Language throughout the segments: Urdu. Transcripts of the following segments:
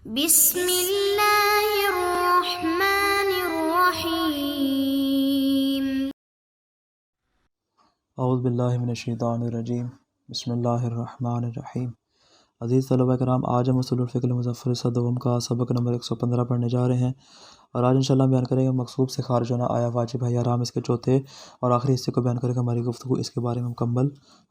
بسم اللہ الرحمن الرحیم۔ اعوذ باللہ من الشیطان الرجیم، بسم اللہ الرحمن الرحیم۔ عزیز طلبہ کرام، آج ہم اصول الفقہ المظفر صدوم کا سبق نمبر 115 پڑھنے جا رہے ہیں، اور آج انشاءاللہ بیان کریں گے مقصود سے خارج ہونا آیا واجب ہے یا حرام، اس کے چوتھے اور آخری حصے کو بیان کریں گے۔ ہماری گفتگو اس کے بارے میں مکمل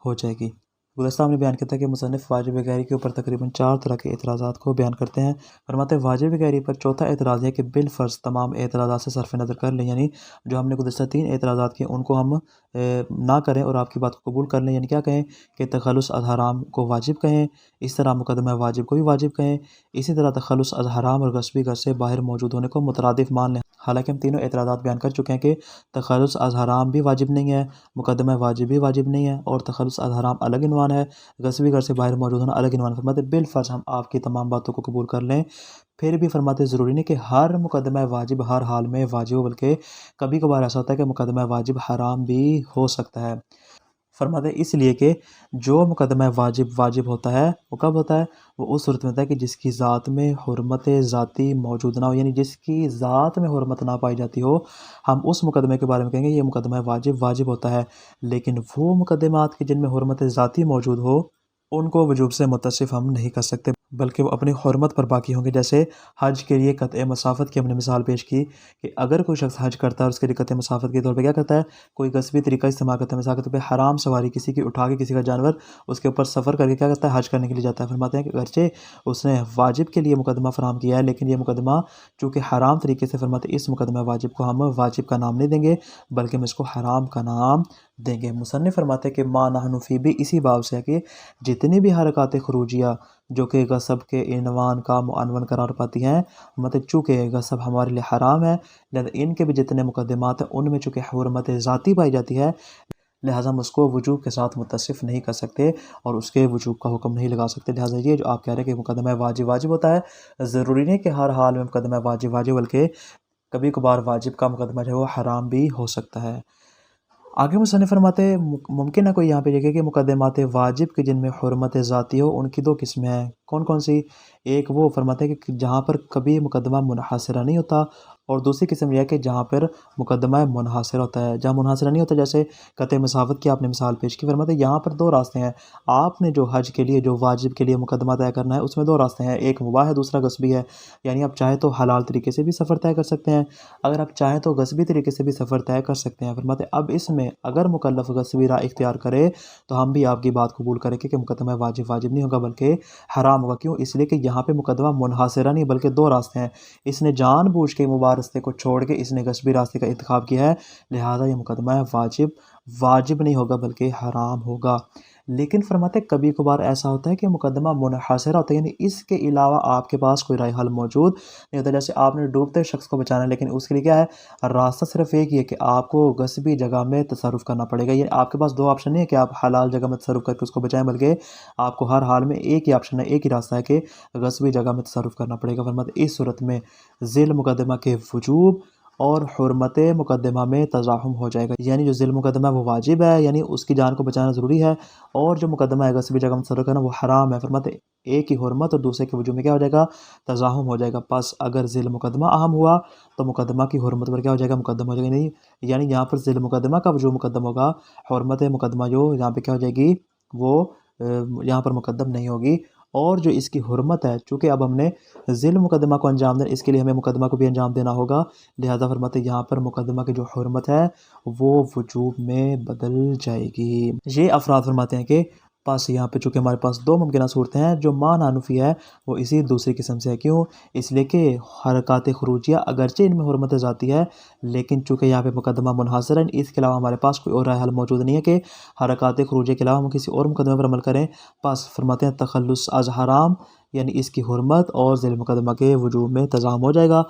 ہو جائے گی۔ گزشتہ ہم نے بیان کیا تھا کہ مصنف واجب غیری کے اوپر تقریباً 4 طرح کے اعتراضات کو بیان کرتے ہیں۔ فرماتے ہیں واجب غیری پر چوتھا اعتراض ہے کہ بالفرض تمام اعتراضات سے صرف نظر کر لیں، یعنی جو ہم نے گزشتہ 3 اعتراضات کیے ان کو ہم نہ کریں اور آپ کی بات کو قبول کر لیں، یعنی کیا کہیں کہ تخلص از حرام کو واجب کہیں، اس طرح مقدمہ واجب کو بھی واجب کہیں، اسی طرح تخلص از حرام اور غصبی غرض سے باہر موجود ہونے کو مترادف مان لیں۔ حالانکہ ہم تینوں اعتراضات بیان کر چکے ہیں کہ تخلص از حرام بھی واجب نہیں ہے، مقدمہ واجب بھی واجب نہیں ہے، اور تخلص از حرام الگ عنوان ہے، غصبی غرض سے باہر موجود ہونا الگ عنوان ہے۔ فرماتے بالفرض ہم آپ کی تمام باتوں کو قبول کر لیں، پھر بھی فرماتے ضروری نہیں کہ ہر مقدمہ واجب ہر حال میں واجب ہو، بلکہ کبھی کبھار ایسا ہوتا ہے کہ مقدمہ واجب حرام بھی ہو سکتا ہے۔ فرماتے ہیں اس لیے کہ جو مقدمہ واجب ہوتا ہے وہ کب ہوتا ہے؟ وہ اس صورت میں ہوتا ہے کہ جس کی ذات میں حرمت ذاتی موجود نہ ہو، یعنی جس کی ذات میں حرمت نہ پائی جاتی ہو، ہم اس مقدمے کے بارے میں کہیں گے یہ مقدمہ واجب ہوتا ہے۔ لیکن وہ مقدمات کے جن میں حرمت ذاتی موجود ہو ان کو وجوب سے متصف ہم نہیں کر سکتے، بلکہ وہ اپنی حرمت پر باقی ہوں گے۔ جیسے حج کے لیے قطع مسافت کی ہم نے مثال پیش کی کہ اگر کوئی شخص حج کرتا ہے اور اس کے لیے قطع مسافت کے طور پہ کیا کرتا ہے، کوئی غصبی طریقہ استعمال کرتا ہے، مثال کے طور پہ حرام سواری کسی کی اٹھا کے کسی کا جانور اس کے اوپر سفر کر کے کیا کرتا ہے، حج کرنے کے لیے جاتا ہے۔ فرماتے ہیں کہ اگرچہ اس نے واجب کے لیے مقدمہ فراہم کیا ہے، لیکن یہ مقدمہ چونکہ حرام طریقے سے، فرماتے ہیں اس مقدمہ واجب کو ہم واجب کا نام نہیں دیں گے بلکہ ہم اس کو حرام کا نام دیں گے۔ مصنف فرماتے ہیں کہ ما نحن فی بھی اسی باب سے ہے کہ جتنی بھی حرکات خروجیہ جو کہ غصب کے عنوان کا معنون قرار پاتی ہیں، مطلب چونکہ غصب ہمارے لیے حرام ہے، لہذا ان کے بھی جتنے مقدمات ہیں ان میں چونکہ حرمت ذاتی پائی جاتی ہے، لہٰذا ہم اس کو وجوب کے ساتھ متصف نہیں کر سکتے اور اس کے وجوب کا حکم نہیں لگا سکتے۔ لہٰذا یہ جو آپ کہہ رہے ہیں کہ مقدمہ واجب ہوتا ہے، ضروری نہیں کہ ہر حال میں مقدمہ واجب بلکہ کبھی کبھار واجب کا مقدمہ جو ہے وہ حرام بھی ہو سکتا ہے۔ آگے مصنف فرماتے ہیں ممکن ہے کوئی یہاں پہ دیکھے کہ مقدمات واجب کے جن میں حرمت ذاتی ہو ان کی 2 قسمیں ہیں۔ کون کون سی؟ ایک وہ فرماتے ہیں کہ جہاں پر کبھی مقدمہ منحصرہ نہیں ہوتا، اور دوسری قسم یہ ہے کہ جہاں پر مقدمہ منحصر ہوتا ہے۔ جہاں منحصرہ نہیں ہوتا، جیسے قطع مسافت کی آپ نے مثال پیش کی، فرماتے ہیں یہاں پر 2 راستے ہیں۔ آپ نے جو حج کے لیے جو واجب کے لیے مقدمہ طے کرنا ہے اس میں 2 راستے ہیں، ایک مباح ہے دوسرا غصبی ہے، یعنی آپ چاہیں تو حلال طریقے سے بھی سفر طے کر سکتے ہیں، اگر آپ چاہیں تو غصبی طریقے سے بھی سفر طے کر سکتے ہیں۔ فرماتے ہیں اب اس میں اگر مکلف غصبی راہ اختیار کرے تو ہم بھی آپ کی بات قبول کریں کہ مقدمہ واجب نہیں ہوگا بلکہ حرام ہوگا۔ کیوں؟ اس لیے کہ یہاں پہ مقدمہ منحصرہ نہیں بلکہ 2 راستے ہیں، اس نے جان بوجھ کے مباح راستے کو چھوڑ کے اس نے غصبی راستے کا انتخاب کیا ہے، لہٰذا یہ مقدمہ واجب نہیں ہوگا بلکہ حرام ہوگا۔ لیکن فرماتے ہیں کبھی کبھار ایسا ہوتا ہے کہ مقدمہ منحصرہ ہوتا ہے، یعنی اس کے علاوہ آپ کے پاس کوئی رائے حل موجود نہیں ہوتا۔ جیسے آپ نے ڈوبتے شخص کو بچانا ہے، لیکن اس کے لیے کیا ہے، راستہ صرف ایک ہی ہے کہ آپ کو غصبی جگہ میں تصرف کرنا پڑے گا، یعنی آپ کے پاس 2 آپشن نہیں ہے کہ آپ حلال جگہ میں تصرف کر کے اس کو بچائیں، بلکہ آپ کو ہر حال میں ایک ہی آپشن ہے، ایک ہی راستہ ہے کہ غصبی جگہ میں تصرف کرنا پڑے گا۔ فرماتے ہیں اس صورت میں ذیل مقدمہ کے وجوب اور حرمت مقدمہ میں تزاحم ہو جائے گا، یعنی جو ذیل مقدمہ وہ واجب ہے، یعنی اس کی جان کو بچانا ضروری ہے، اور جو مقدمہ ہے غصبی جگہ میں تصرف کرنا وہ حرام ہے۔ فرماتے ہیں ایک کی حرمت اور دوسرے کے وجوب میں کیا ہو جائے گا، تزاحم ہو جائے گا۔ پس اگر ذیل مقدمہ اہم ہوا تو مقدمہ کی حرمت پر کیا ہو جائے گا، مقدم ہو جائے گا، نہیں، یعنی یہاں پر ذیل مقدمہ کا وجوب مقدم ہوگا، حرمت مقدمہ جو یہاں پہ کیا ہو جائے گی وہ یہاں پر مقدم نہیں ہوگی۔ اور جو اس کی حرمت ہے، چونکہ اب ہم نے ذیل مقدمہ کو انجام دینا، اس کے لیے ہمیں مقدمہ کو بھی انجام دینا ہوگا، لہذا فرماتے ہیں یہاں پر مقدمہ کی جو حرمت ہے وہ وجوب میں بدل جائے گی۔ یہ افراد فرماتے ہیں کہ پاس یہاں پہ چونکہ ہمارے پاس 2 ممکنہ صورتیں ہیں، جو ما نانفی ہے وہ اسی دوسری قسم سے ہے۔ کیوں؟ اس لیے کہ حرکات خروجیہ اگرچہ ان میں حرمت ذاتی ہے، لیکن چونکہ یہاں پہ مقدمہ منحصر ہے، اس کے علاوہ ہمارے پاس کوئی اور رائے حل موجود نہیں ہے کہ حرکات خروجیہ کے علاوہ ہم کسی اور مقدمے پر عمل کریں۔ پس فرماتے ہیں تخلص از حرام یعنی اس کی حرمت اور ذیل مقدمہ کے وجوب میں تزاحم ہو جائے گا،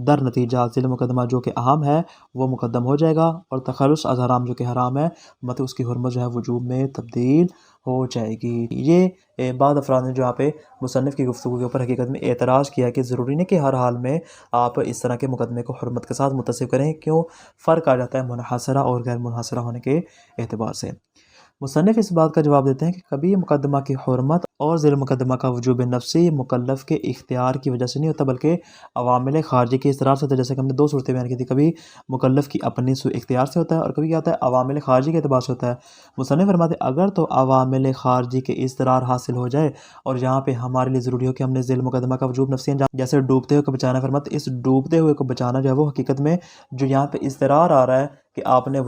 در نتیجہ ذیل مقدمہ جو کہ اہم ہے وہ مقدم ہو جائے گا، اور تخلص از حرام جو کہ حرام ہے مطلب اس کی حرمت جو ہے وجوب میں تبدیل ہو جائے گی۔ یہ بعض افراد نے جو یہاں پہ مصنف کی گفتگو کے اوپر حقیقت میں اعتراض کیا کہ ضروری نہیں کہ ہر حال میں آپ اس طرح کے مقدمے کو حرمت کے ساتھ متصف کریں، کیوں فرق آ جاتا ہے منحصرہ اور غیر منحصرہ ہونے کے اعتبار سے۔ مصنف اس بات کا جواب دیتے ہیں کہ کبھی مقدمہ کی حرمت اور ذیل مقدمہ کا وجوب نفسی مکلف کے اختیار کی وجہ سے نہیں ہوتا بلکہ عوامل خارجی کے اضطرار سے ہوتا ہے، جیسے کہ ہم نے دو صورتیں بیان کی تھی، کبھی مکلف کی اپنی اختیار سے ہوتا ہے اور کبھی کیا ہوتا ہے عوامل خارجی کے اعتبار سے ہوتا ہے۔ مصنف فرماتے ہیں اگر تو عوامل خارجی کے اضطرار حاصل ہو جائے اور یہاں پہ ہمارے لیے ضروری ہو کہ ہم نے ذیل مقدمہ کا وجوب نفسی انجام، جیسے ڈوبتے ہوئے کو بچانا، فرماتے اس ڈوبتے ہوئے کو بچانا جو ہے وہ حقیقت میں جو یہاں پہ اضطرار آ رہا ہے کہ آپ نے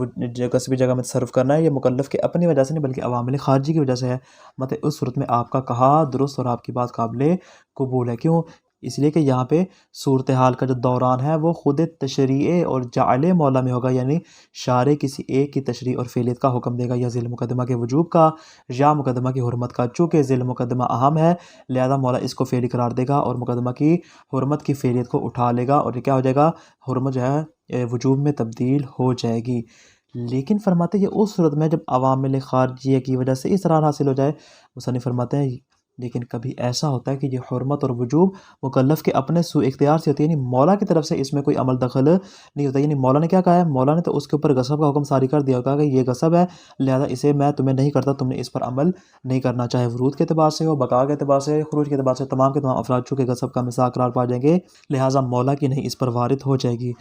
کسی جگہ میں تصرف کرنا ہے، یہ مکلف کے اپنی وجہ سے نہیں بلکہ عوامل خارجی کی وجہ سے ہے، مطلب اس صورت میں آپ کا کہا درست اور آپ کی بات قابل قبول ہے۔ کیوں؟ اس لیے کہ یہاں پہ صورتحال کا جو دوران ہے وہ خود تشریع اور جعل مولا میں ہوگا، یعنی شارع کسی ایک کی تشریع اور فعلیت کا حکم دے گا، یا ذیل مقدمہ کے وجوب کا یا مقدمہ کی حرمت کا۔ چونکہ ذیل مقدمہ اہم ہے لہذا مولا اس کو فعلی قرار دے گا اور مقدمہ کی حرمت کی فعلیت کو اٹھا لے گا، اور یہ کیا ہو جائے گا، حرمت جو ہے وجوب میں تبدیل ہو جائے گی۔ لیکن فرماتے ہیں یہ اس صورت میں جب عوامل خارجیہ کی وجہ سے اصرار حاصل ہو جائے۔ مصنف فرماتے ہیں لیکن کبھی ایسا ہوتا ہے کہ یہ حرمت اور وجوب مکلف کے اپنے اختیار سے ہوتی ہے، یعنی مولا کی طرف سے اس میں کوئی عمل دخل نہیں ہوتا، یعنی مولا نے کیا کہا ہے، مولا نے تو اس کے اوپر غصب کا حکم صادر کر دیا ہوگا کہ یہ غصب ہے لہذا اسے میں تمہیں نہیں کرتا، تم نے اس پر عمل نہیں کرنا، چاہے ورود کے اعتبار سے ہو، بقا کے اعتبار سے، خروج کے اعتبار سے، تمام کے تمام افراد چونکہ غصب کا مساق قرار پا جائیں گے لہٰذا مولا کی نہیں اس پر وارد ہو جائے گی۔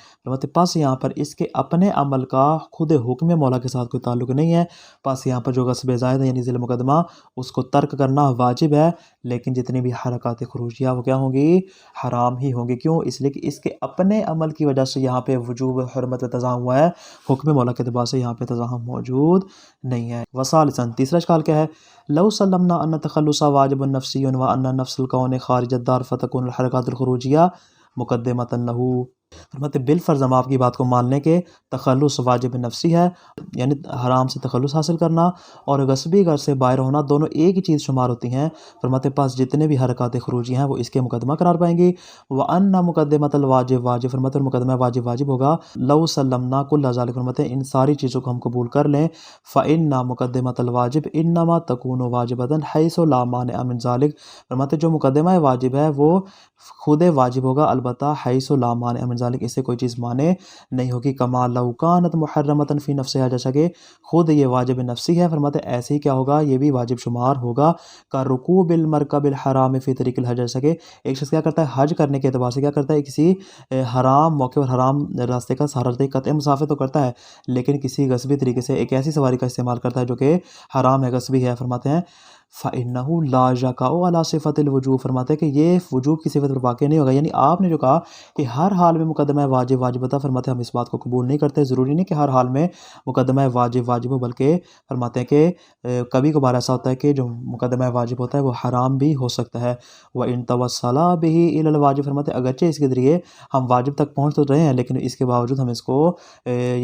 پس یہاں پر اس کے اپنے عمل کا خود حکم مولا کے ساتھ کوئی تعلق نہیں ہے، پس یہاں پر جو غصب زائد ہے یعنی ذیل مقدمہ اس کو ترک کرنا واجب ہے، لیکن جتنی بھی حرکات خروجیہ وہ کیا ہوں گی، حرام ہی ہوں گی۔ کیوں؟ اس لیے کہ اس کے اپنے عمل کی وجہ سے یہاں پہ وجوب حرمت تضاہم ہوا ہے، حکم مولا کے اعتبار سے یہاں پہ تضاہم موجود نہیں ہے۔ وثالثاً تیسرا اشکال کیا ہے، لو سلمنا ان تخلص واجب نفسی و ان نفس الکون خارج الدار فتکون الحرکات الخروجیہ مقدمۃ لہ۔ فرماتے بالفرض ہم آپ کی بات کو مان لیں کہ تخلص واجب نفسی ہے، یعنی حرام سے تخلص حاصل کرنا اور غصبی گھر سے باہر ہونا دونوں ایک ہی چیز شمار ہوتی ہیں۔ فرماتے پاس جتنے بھی حرکات خروجی ہیں وہ اس کے مقدمہ قرار پائیں گی۔ وَأَنَّ مُقَدِّمَةَ الْوَاجِبِ واجب، فرماتے مقدمہ واجب ہوگا۔ لو سلمنا کل ذالک، فرماتے ان ساری چیزوں کو ہم قبول کر لیں، فَإِنَّ مُقَدِّمَةَ الْوَاجِبِ إِنَّمَا تَكُونُ وَاجِبَةً حَيْثُ لَا مَانِعَ مِنْ ذَلِكَ، فرماتے جو مقدمہ واجب ہے وہ خود واجب ہوگا البتہ حیث لا مانع من ذلک، اس سے کوئی چیز مانع نہیں ہوگی۔ کما لو کانت محرمۃ فی نفسها، جیسا کہ خود یہ واجب نفسی ہے، فرماتے ایسے ہی کیا ہوگا، یہ بھی واجب شمار ہوگا۔ کا رکوب المرکب الحرام فی طریق الحج، جیسا کہ ایک شخص کیا کرتا ہے حج کرنے کے اعتبار سے کیا کرتا ہے، کسی حرام موقع اور حرام راستے کا سہارا لیتے قطع مسافر تو کرتا ہے لیکن کسی غصبی طریقے سے ایک ایسی سواری کا استعمال کرتا ہے جو کہ حرام ہے، غصبی ہے۔ فرماتے ہیں فَإِنَّهُ لَا يَقَعُ عَلَى صِفَةِ الْوُجُوبِ، فرماتے ہیں کہ یہ وجوب کی صفت پر واقع نہیں ہوگا، یعنی آپ نے جو کہا کہ ہر حال میں مقدمہ واجب ہوتا، فرماتے ہیں ہم اس بات کو قبول نہیں کرتے۔ ضروری نہیں کہ ہر حال میں مقدمہ واجب ہو، بلکہ فرماتے ہیں کہ کبھی کبھار ایسا ہوتا ہے کہ جو مقدمہ واجب ہوتا ہے وہ حرام بھی ہو سکتا ہے۔ وَإِن تَوَصَّلَا بِهِ إِلَى الْوَاجِبِ، فرماتے ہیں اگرچہ اس کے ذریعے ہم واجب تک پہنچ تو رہے ہیں لیکن اس کے باوجود ہم اس کو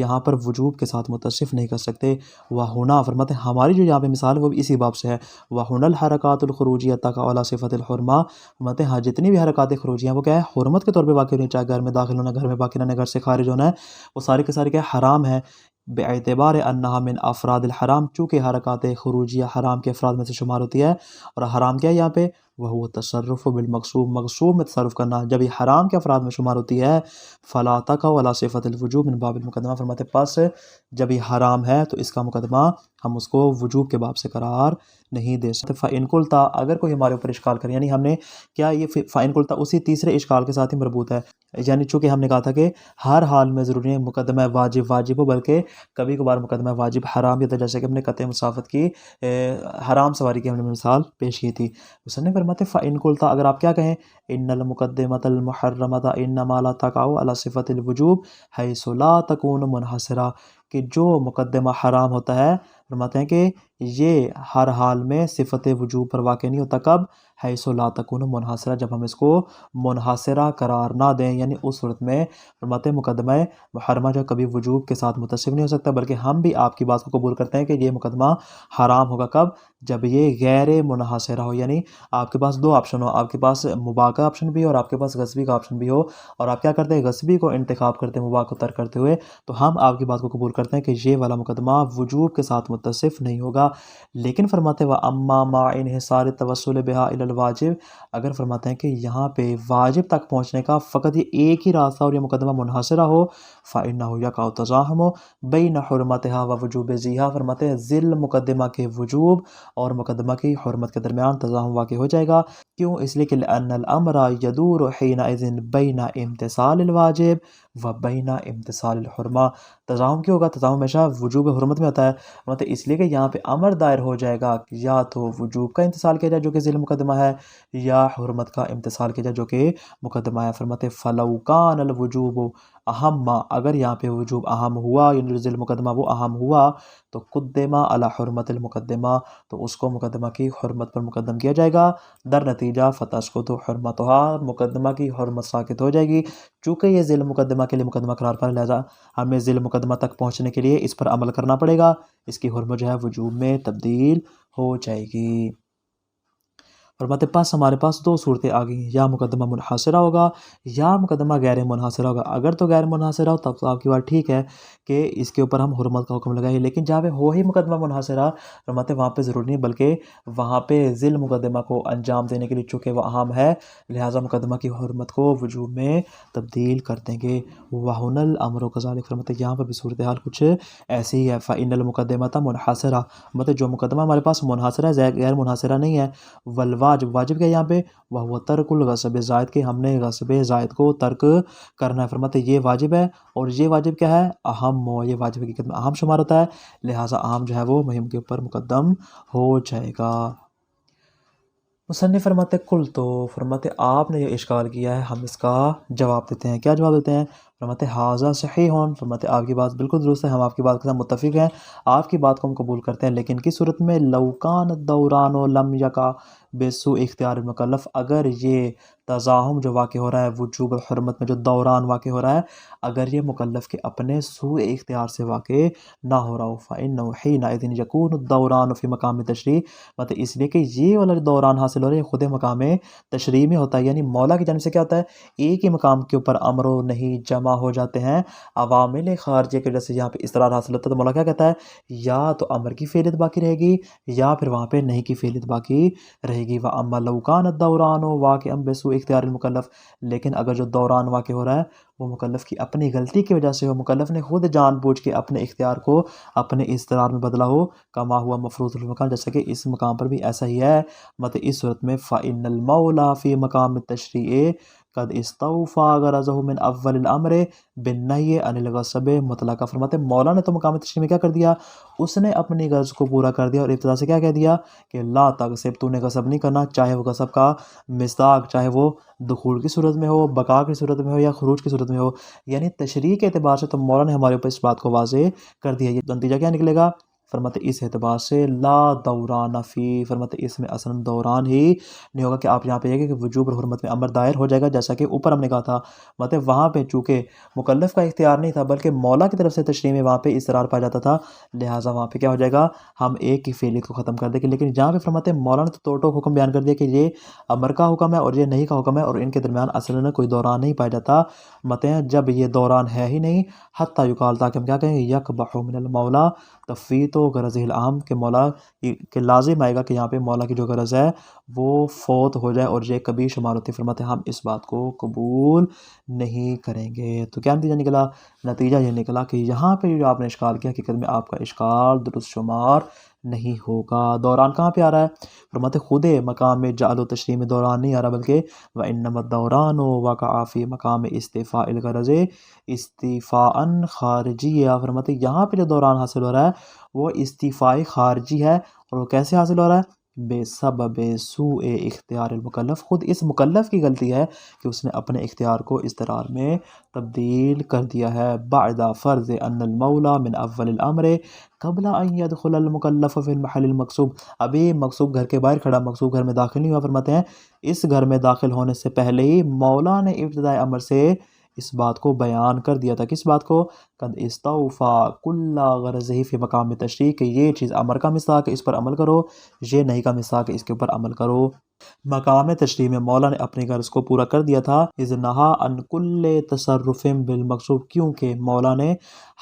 یہاں پر وجوب کے ساتھ متصف نہیں کر سکتے۔ وَهُنَا، فرماتے ہیں ہماری جو یہاں پہ مثال ہے وہ بھی اسی باب سے ہے۔ وَهُنَا الْحَرَكَاتُ الْخُرُوجِيَّةُ تَقَعُ عَلَى صِفَةِ الْحُرْمَةِ، فرماتے ہیں ہاں جتنی بھی حرکات خروجی ہیں وہ کیا ہے، حرمت کے طور پہ واقع ہونی، چاہے گھر میں داخل ہونا، گھر میں باقی رہنا، گھر سے خارج ہونا ہے، وہ سارے کے سارے کیا حرام ہے۔ باعتبار انہا من افراد الحرام، چونکہ حرکات خروجیہ حرام کے افراد میں سے شمار ہوتی ہے، اور حرام کیا ہے یہاں پہ، وہ تصرف بالمقصوب، مقصوب میں تصرف کرنا، جب یہ حرام کے افراد میں شمار ہوتی ہے فلا تقع علی صفۃ الوجوب من باب المقدمہ، فرماتے پس جب یہ حرام ہے تو اس کا مقدمہ ہم اس کو وجوب کے باب سے قرار نہیں دے سکتے۔ فَإِن قُلْتَ، اگر کوئی ہمارے اوپر اشکال کرے، یعنی ہم نے کیا یہ فَإِن قُلْتَ اسی تیسرے اشکال کے ساتھ ہی مربوط ہے، یعنی چونکہ ہم نے کہا تھا کہ ہر حال میں ضروری ہے مقدمہ واجب ہو، بلکہ کبھی کبھار مقدمہ واجب حرام بھی ہوتا ہے، جیسے کہ ہم نے قطع مسافت کی حرام سواری کی ہم نے مثال پیش کی تھی۔ اس نے فرماتے فَإِن قُلْتَ، اگر آپ کیا کہیں، ان المقدمۃ المحرمۃ انما لا تقع علی صفۃ الوجوب حیث لا تکون منحصرہ، کہ جو مقدمہ حرام ہوتا ہے فرماتے ہیں کہ یہ ہر حال میں صفت وجوب پر واقع نہیں ہوتا، کب، حیث لا تکون منحصرہ، جب ہم اس کو منحصرہ قرار نہ دیں، یعنی اس صورت میں فرماتے ہیں مقدمہ محرمہ جو کبھی وجوب کے ساتھ متصف نہیں ہو سکتا، بلکہ ہم بھی آپ کی بات کو قبول کرتے ہیں کہ یہ مقدمہ حرام ہوگا، کب، جب یہ غیر منحصرہ ہو، یعنی آپ کے پاس دو آپشن ہو، آپ کے پاس مباح کا آپشن بھی ہو اور آپ کے پاس غصبی کا آپشن بھی ہو، اور آپ کیا کرتے ہیں، غصبی کو انتخاب کرتے ہیں مباح کو ترک کرتے ہوئے، تو ہم آپ کی بات کو قبول کرتے ہیں کہ یہ والا مقدمہ وجوب کے ساتھ متصف نہیں ہوگا۔ لیکن فرماتے ہیں وَأَمَّا مَعَ انحصار التوسل بها الى الواجب، اگر فرماتے ہیں کہ یہاں پہ واجب تک پہنچنے کا فقط یہ ایک ہی راستہ اور یہ مقدمہ منحصرہ ہو، فَإِنَّهُ يَقَعُ التَّزَاحُمُ بَيْنَ حُرْمَتِهَا وَوُجُوبِ ذِيهَا، فرماتے ہیں ذیل مقدمہ کے وجوب اور مقدمہ کی حرمت کے درمیان تزاحم واقع ہو جائے گا۔ کیوں؟ اس لیے کہ لأن الامر يدور حينئذ بين امتثال الواجب وبين امتثال الحرمہ، تزاحم کیوں ہوگا؟ تزاحم ہمیشہ وجوب حرمت میں ہوتا ہے، مطلب اس لیے کہ یہاں پہ امر دائر ہو جائے گا کہ یا تو وجوب کا امتثال کیا جائے جو کہ ذیل مقدمہ ہے، یا حرمت کا امتثال کیا جائے جو کہ مقدمہ ہے۔ فرماتے فلو کان الوجوب اہم، اگر یہاں پہ وجوب اہم ہوا، یعنی جو ذیل مقدمہ وہ اہم ہوا، تو قدمہ علی حرمت المقدمہ، تو اس کو مقدمہ کی حرمت پر مقدم کیا جائے گا۔ در نتیجہ فتسقط حرمتها، مقدمہ کی حرمت ساقط ہو جائے گی، چونکہ یہ ذیل مقدمہ کے لیے مقدمہ قرار پا، لہذا ہمیں ذیل مقدمہ تک پہنچنے کے لیے اس پر عمل کرنا پڑے گا، اس کی حرمت جو ہے وجوب میں تبدیل ہو جائے گی۔ فرماتے پاس ہمارے پاس دو صورتیں آ گئی، یا مقدمہ منحصرہ ہوگا یا مقدمہ غیر منحصرہ ہوگا۔ اگر تو غیر منحصرہ ہو تب تو آپ کی بات ٹھیک ہے کہ اس کے اوپر ہم حرمت کا حکم لگائیں، لیکن جہاں پہ ہو ہی مقدمہ منحصرہ، فرماتے وہاں پہ ضرور نہیں، بلکہ وہاں پہ ذیل مقدمہ کو انجام دینے کے لیے چونکہ وہ اہم ہے، لہٰذا مقدمہ کی حرمت کو وجوب میں تبدیل کر دیں گے۔ وَهُنَا الْأَمْرُ كَذَلِكَ، فرماتے یہاں پر بھی صورتحال کچھ ایسی ہی ہے۔ فَإِنَّ الْمُقَدِّمَةَ مُنْحَصِرَةٌ، مطلب جو مقدمہ ہمارے پاس منحصرہ ہے غیر منحصرہ نہیں ہے۔ والواجب، واجب کیا یہاں پہ؟ وَهُوَ تَرْكُ الْغَصْبِ زائد، کہ ہم نے غصب زائد کو ترک کرنا ہے۔ فرماتے یہ واجب ہے، اور یہ واجب کیا ہے؟ اہم، یہ واجب حقیقت میں اہم شمار ہوتا ہے، لہٰذا اہم جو ہے وہ مہم کے اوپر مقدم ہو جائے گا۔ مصنف فرماتے کل، تو فرماتے آپ نے یہ اشکال کیا ہے، ہم اس کا جواب دیتے ہیں۔ کیا جواب دیتے ہیں؟ فرماتے حاضہ صحیح، فرماتے آپ کی بات بالکل درست ہے، ہم آپ کی بات کے ساتھ متفق ہیں، آپ کی بات کو ہم قبول کرتے ہیں، لیکن کس صورت میں؟ لو کان الدوران لم یقع بسوء اختیار المکلف، اگر یہ تزاحم جو واقع ہو رہا ہے وجوب الحرمت میں، جو دوران واقع ہو رہا ہے، اگر یہ مکلف کے اپنے سوء اختیار سے واقع نہ ہو رہا ہو، فإنه حينئذ يكون الدوران في مقام تشریع، مطلب اس لیے کہ یہ والا جو دوران حاصل ہو رہا ہے خود مقام تشریع میں ہوتا ہے، یعنی مولا کی جانب سے کیا ہوتا ہے؟ ایک ہی مقام کے اوپر امر و نہی جمع ہو جاتے ہیں، عوامل خارجہ کی وجہ سے یہاں پہ اضطرار حاصل ہوتا ہے، تو مولا کیا کہتا ہے؟ یا تو امر کی فعلیت باقی رہے گی، یا پھر وہاں پہ نہیں کی فعلیت باقی رہے گی۔ وَأَمَّا لَوْ كَانَ الدَّوْرَانُ وَاقِعًا بِسُوءِ اخْتِيَارِ الْمُكَلَّفِ، لیکن اگر جو دوران واقع ہو رہا ہے وہ مکلف کی اپنی غلطی کی وجہ سے ہو، مکلف نے خود جان بوجھ کے اپنے اختیار کو اپنے اضطرار میں بدلا ہو، کما ہوا مفروض المکان، جیسا کہ اس مقام پر بھی ایسا ہی ہے، مطلب اس صورت میں فإن المولى في مقام التشریع قد استوفى غرضه من اول الامر بالنهي عن الغصب مطلقہ، فرماتے مولا نے تو مقام تشریع میں کیا کر دیا؟ اس نے اپنی غرض کو پورا کر دیا، اور ابتدا سے کیا کہہ دیا کہ لا تغصب، تو نے غصب نہیں کرنا، چاہے وہ غصب کا مصداق چاہے وہ دخول کی صورت میں ہو، بقا کی صورت میں ہو، یا خروج کی صورت میں ہو، یعنی تشریع کے اعتبار سے تو مولا نے ہمارے اوپر اس بات کو واضح کر دیا۔ یہ نتیجہ کیا نکلے گا؟ فرماتے اس اعتبار سے لا دوران فی، فرماتے اس میں اصلا دوران ہی نہیں ہوگا، کہ آپ یہاں پہ یہ کہ وجوب اور حرمت میں امر دائر ہو جائے گا، جیسا کہ اوپر ہم نے کہا تھا، مطلب وہاں پہ چونکہ مکلف کا اختیار نہیں تھا بلکہ مولا کی طرف سے تشریع میں وہاں پہ اصرار پایا جاتا تھا، لہٰذا وہاں پہ کیا ہو جائے گا؟ ہم ایک کی فعلیت کو ختم کر دیں گے۔ لیکن جہاں پہ فرماتے مولا نے تو ٹوک حکم بیان کر دیا کہ یہ امر کا حکم ہے اور یہ نہیں کا حکم ہے، اور ان کے درمیان اصل میں کوئی دوران نہیں پایا جاتا، مطلب جب یہ دوران ہے ہی نہیں، حتیٰ یقال، تاکہ ہم کیا کہیں؟ یقبح من المولا تفویت و غرضہ العام، کہ مولا کہ لازم آئے گا کہ یہاں پہ مولا کی جو غرض ہے وہ فوت ہو جائے اور یہ کبھی شمار ہوتی ہے۔ فرماتے ہم اس بات کو قبول نہیں کریں گے۔ تو کیا نتیجہ نکلا؟ نتیجہ یہ نکلا کہ یہاں پہ جو آپ نے اشکال کیا، حقیقت میں آپ کا اشکال درست شمار نہیں ہوگا۔ دوران کہاں پہ آ رہا ہے؟ فرماتے خود مقام جعل و تشریع میں دوران نہیں آ رہا، بلکہ وَإِنَّمَا الدَّوْرَانُ وَقَعَ فِي مَقَامِ اسْتِفَاءِ الْغَرَضِ اسْتِفَاءً خارجیًّا، فرماتے یہاں پہ جو دوران حاصل ہو رہا ہے وہ استفاء خارجی ہے، اور وہ کیسے حاصل ہو رہا ہے؟ بے سبب سوء اختیار المکلف، خود اس مکلف کی غلطی ہے کہ اس نے اپنے اختیار کو اضطرار میں تبدیل کر دیا ہے۔ بعد فرض ان المولا من اول الامر قبل ان يدخل المکلف فی المحل المقصوب، ابھی مقصوب گھر کے باہر کھڑا، مقصوب گھر میں داخل نہیں ہوا، فرماتے ہیں اس گھر میں داخل ہونے سے پہلے ہی مولا نے ابتدائی امر سے اس بات کو بیان کر دیا تھا۔ کس بات کو؟ قد استوفا کل غرضہ فی مقام تشریع، کہ یہ چیز امر کا مصداق ہے، اس پر عمل کرو، یہ نہیں کا مصداق ہے، اس کے اوپر عمل کرو۔ مقام تشریح میں مولا نے اپنی غرض کو پورا کر دیا تھا، اذ نہا ان کل تصرف بالمقصوب، کیونکہ مولا نے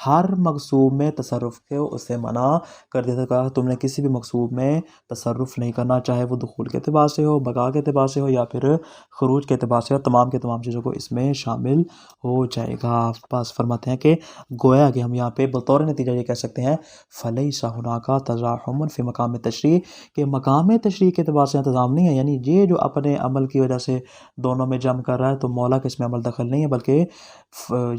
ہر مقصوب میں تصرف کو اسے منع کر دیا تھا، کہا تم نے کسی بھی مقصوب میں تصرف نہیں کرنا، چاہے وہ دخول کے اعتبار سے ہو، بقا کے اعتبار سے ہو، یا پھر خروج کے اعتبار سے ہو، تمام کے تمام چیزوں کو اس میں شامل ہو جائے گا۔ پاس فرماتے ہیں کہ گویا کہ ہم یہاں پہ بطور نتیجہ یہ کہہ سکتے ہیں فلیس ہناک تزاحم فی مقام تشریح، کہ مقام تشریح کے اعتبار سے انتظام نہیں ہے، یعنی یہ جو اپنے عمل کی وجہ سے دونوں میں جمع کر رہا ہے تو مولا کا اس میں عمل دخل نہیں ہے، بلکہ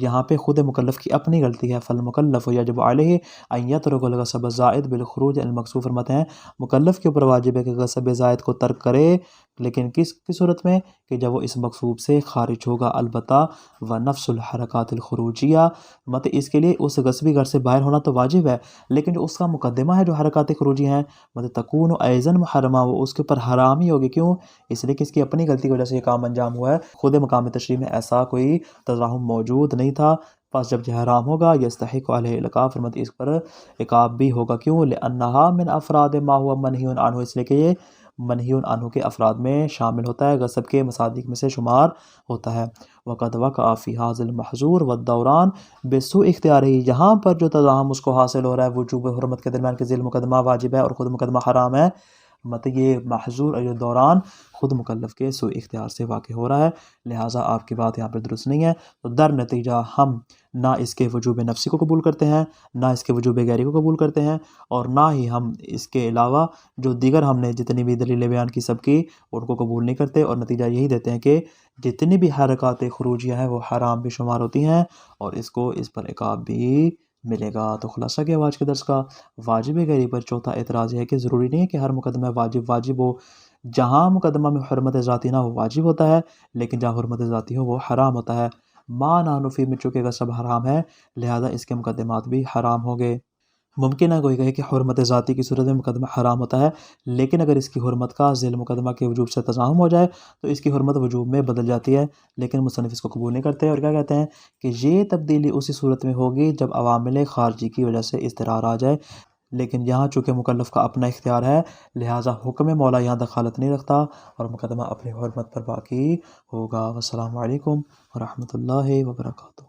یہاں پہ خود مکلف کی اپنی غلطی ہے۔ فالمکلف یجب علیہ ان یترک الغصب الزائد بالخروج المقصود، فرماتے ہیں مکلف کے اوپر واجب ہے کہ غصب زائد کو ترک کرے، لیکن کس صورت میں کہ جب وہ اس مقصوب سے خارج ہوگا، البتہ ونفس الحرکات الخروجیہ، مطلب اس کے لیے اس غصبی گھر سے باہر ہونا تو واجب ہے، لیکن جو اس کا مقدمہ ہے جو حرکات خروجی ہیں مطلب تکون ایزن محرمہ، وہ اس کے اوپر حرام ہی ہوگی، کیوں؟ اس لیے کہ اس کی اپنی غلطی کی وجہ سے یہ کام انجام ہوا ہے، خود مقام تشریح میں ایسا کوئی تزاحم موجود نہیں تھا، پس جب یہ حرام ہوگا یستحق علیہ العقاب، فرماتے اس پر عقاب بھی ہوگا، کیوں؟ لأنہا من افراد ما ہوا منہی عنہ، اس لیے کہ یہ منہی عنہ کے افراد میں شامل ہوتا ہے، غصب کے مصادیق میں سے شمار ہوتا ہے۔ وقد وقع فی ھذا المحظور والدوران بسوء اختیارہ، یہاں پر جو تزاحم اس کو حاصل ہو رہا ہے وجوب و حرمت کے درمیان، کے ذیل مقدمہ واجب ہے اور خود مقدمہ حرام ہے، مطلب یہ محظور اور یہ دوران خود مکلف کے سوء اختیار سے واقع ہو رہا ہے، لہٰذا آپ کی بات یہاں پہ درست نہیں ہے، تو در نتیجہ ہم نہ اس کے وجوب نفسی کو قبول کرتے ہیں، نہ اس کے وجوب غیری کو قبول کرتے ہیں، اور نہ ہی ہم اس کے علاوہ جو دیگر ہم نے جتنی بھی دلیلیں بیان کی سب کی ان کو قبول نہیں کرتے، اور نتیجہ یہی دیتے ہیں کہ جتنی بھی حرکات خروجیہ ہیں وہ حرام بھی شمار ہوتی ہیں اور اس کو اس پر عقاب بھی ملے گا۔ تو خلاصہ کیا آج کے درس کا؟ واجب غیری پر چوتھا اعتراض یہ ہے کہ ضروری نہیں ہے کہ ہر مقدمہ واجب ہو، جہاں مقدمہ میں حرمت ذاتی نہ ہو واجب ہوتا ہے، لیکن جہاں حرمت ذاتی ہو وہ حرام ہوتا ہے۔ ما نحن فی میں چونکہ غصب حرام ہے لہذا اس کے مقدمات بھی حرام ہو گئے۔ ممکن ہے کوئی کہے کہ حرمت ذاتی کی صورت میں مقدمہ حرام ہوتا ہے، لیکن اگر اس کی حرمت کا ذیل مقدمہ کے وجوب سے تزاحم ہو جائے تو اس کی حرمت وجوب میں بدل جاتی ہے، لیکن مصنف اس کو قبول نہیں کرتے، اور کیا کہتے ہیں کہ یہ تبدیلی اسی صورت میں ہوگی جب عوامل خارجی کی وجہ سے اضطرار آ جائے، لیکن یہاں چونکہ مکلف کا اپنا اختیار ہے لہٰذا حکم مولا یہاں دخالت نہیں رکھتا اور مقدمہ اپنی حرمت پر باقی ہوگا۔ والسلام علیکم ورحمۃ اللہ وبرکاتہ۔